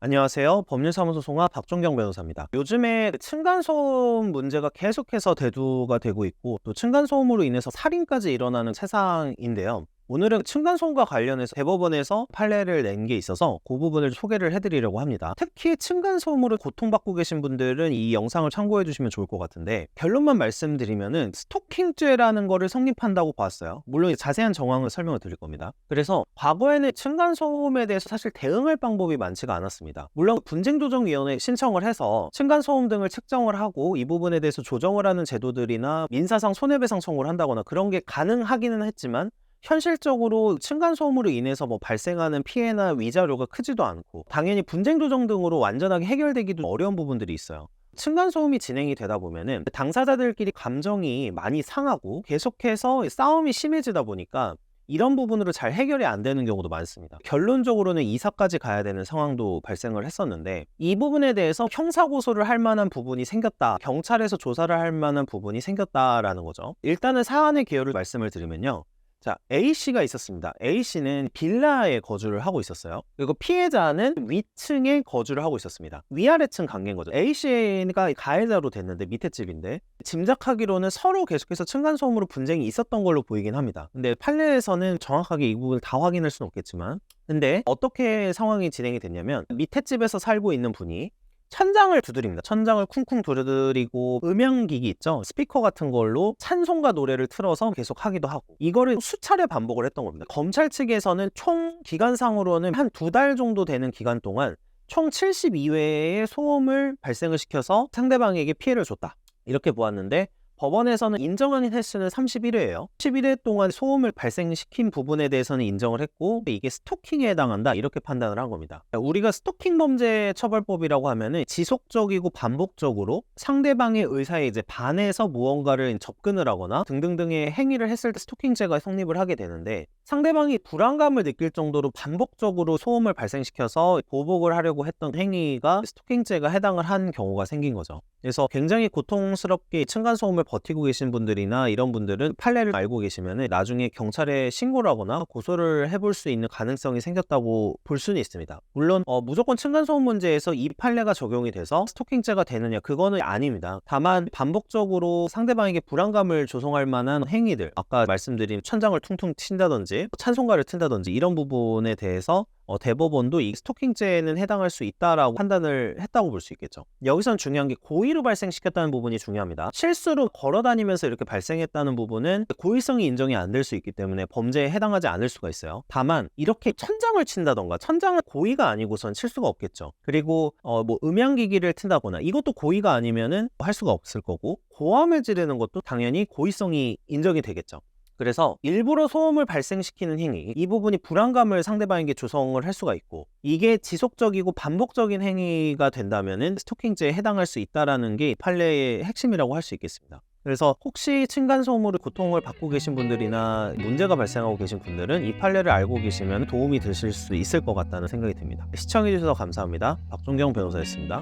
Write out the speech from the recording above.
안녕하세요. 법률사무소 송합 박종경 변호사입니다. 요즘에 층간소음 문제가 계속해서 대두가 되고 있고 또 층간소음으로 인해서 살인까지 일어나는 세상인데요. 오늘은 층간소음과 관련해서 대법원에서 판례를 낸 게 있어서 그 부분을 소개를 해드리려고 합니다. 특히 층간소음으로 고통받고 계신 분들은 이 영상을 참고해 주시면 좋을 것 같은데, 결론만 말씀드리면은 스토킹죄라는 거를 성립한다고 봤어요. 물론 자세한 정황을 설명을 드릴 겁니다. 그래서 과거에는 층간소음에 대해서 사실 대응할 방법이 많지가 않았습니다. 물론 분쟁조정위원회에 신청을 해서 층간소음 등을 측정을 하고 이 부분에 대해서 조정을 하는 제도들이나 민사상 손해배상 청구를 한다거나 그런 게 가능하기는 했지만, 현실적으로 층간소음으로 인해서 발생하는 피해나 위자료가 크지도 않고 당연히 분쟁조정 등으로 완전하게 해결되기도 어려운 부분들이 있어요. 층간소음이 진행이 되다 보면은 당사자들끼리 감정이 많이 상하고 계속해서 싸움이 심해지다 보니까 이런 부분으로 잘 해결이 안 되는 경우도 많습니다. 결론적으로는 이사까지 가야 되는 상황도 발생을 했었는데, 이 부분에 대해서 형사고소를 할 만한 부분이 생겼다, 경찰에서 조사를 할 만한 부분이 생겼다라는 거죠. 일단은 사안의 개요를 말씀을 드리면요, 자, A씨가 있었습니다. A씨는 빌라에 거주를 하고 있었어요. 그리고 피해자는 위층에 거주를 하고 있었습니다. 위아래층 관계인 거죠. A씨가 가해자로 됐는데 밑에 집인데, 짐작하기로는 서로 계속해서 층간소음으로 분쟁이 있었던 걸로 보이긴 합니다. 근데 판례에서는 정확하게 이 부분을 다 확인할 수는 없겠지만, 근데 어떻게 상황이 진행이 됐냐면, 밑에 집에서 살고 있는 분이 천장을 두드립니다. 천장을 쿵쿵 두드리고 음향기기 있죠? 스피커 같은 걸로 찬송가 노래를 틀어서 계속 하기도 하고, 이거를 수차례 반복을 했던 겁니다. 검찰 측에서는 총 기간상으로는 한 2달 정도 되는 기간 동안 총 72회의 소음을 발생을 시켜서 상대방에게 피해를 줬다, 이렇게 보았는데, 법원에서는 인정하는 횟수는 31회예요. 11회 동안 소음을 발생시킨 부분에 대해서는 인정을 했고, 이게 스토킹에 해당한다, 이렇게 판단을 한 겁니다. 우리가 스토킹 범죄 처벌법이라고 하면은 지속적이고 반복적으로 상대방의 의사에 이제 반해서 무언가를 접근을 하거나 등등등의 행위를 했을 때 스토킹죄가 성립을 하게 되는데, 상대방이 불안감을 느낄 정도로 반복적으로 소음을 발생시켜서 보복을 하려고 했던 행위가 스토킹죄가 해당을 한 경우가 생긴 거죠. 그래서 굉장히 고통스럽게 층간소음을 버티고 계신 분들이나 이런 분들은 판례를 알고 계시면 나중에 경찰에 신고를 하거나 고소를 해볼 수 있는 가능성이 생겼다고 볼 수는 있습니다. 물론 무조건 층간소음 문제에서 이 판례가 적용이 돼서 스토킹죄가 되느냐, 그거는 아닙니다. 다만 반복적으로 상대방에게 불안감을 조성할 만한 행위들, 아까 말씀드린 천장을 퉁퉁 친다든지 찬송가를 튼다든지 이런 부분에 대해서 대법원도 이 스토킹죄에는 해당할 수 있다라고 판단을 했다고 볼 수 있겠죠. 여기선 중요한 게 고의로 발생시켰다는 부분이 중요합니다. 실수로 걸어다니면서 이렇게 발생했다는 부분은 고의성이 인정이 안 될 수 있기 때문에 범죄에 해당하지 않을 수가 있어요. 다만 이렇게 천장을 친다던가, 천장은 고의가 아니고선 칠 수가 없겠죠. 그리고 음향기기를 튼다거나 이것도 고의가 아니면은 할 수가 없을 거고, 고함을 지르는 것도 당연히 고의성이 인정이 되겠죠. 그래서 일부러 소음을 발생시키는 행위, 이 부분이 불안감을 상대방에게 조성을 할 수가 있고, 이게 지속적이고 반복적인 행위가 된다면은 스토킹죄에 해당할 수 있다라는 게 판례의 핵심이라고 할 수 있겠습니다. 그래서 혹시 층간소음으로 고통을 받고 계신 분들이나 문제가 발생하고 계신 분들은 이 판례를 알고 계시면 도움이 되실 수 있을 것 같다는 생각이 듭니다. 시청해주셔서 감사합니다. 박종경 변호사였습니다.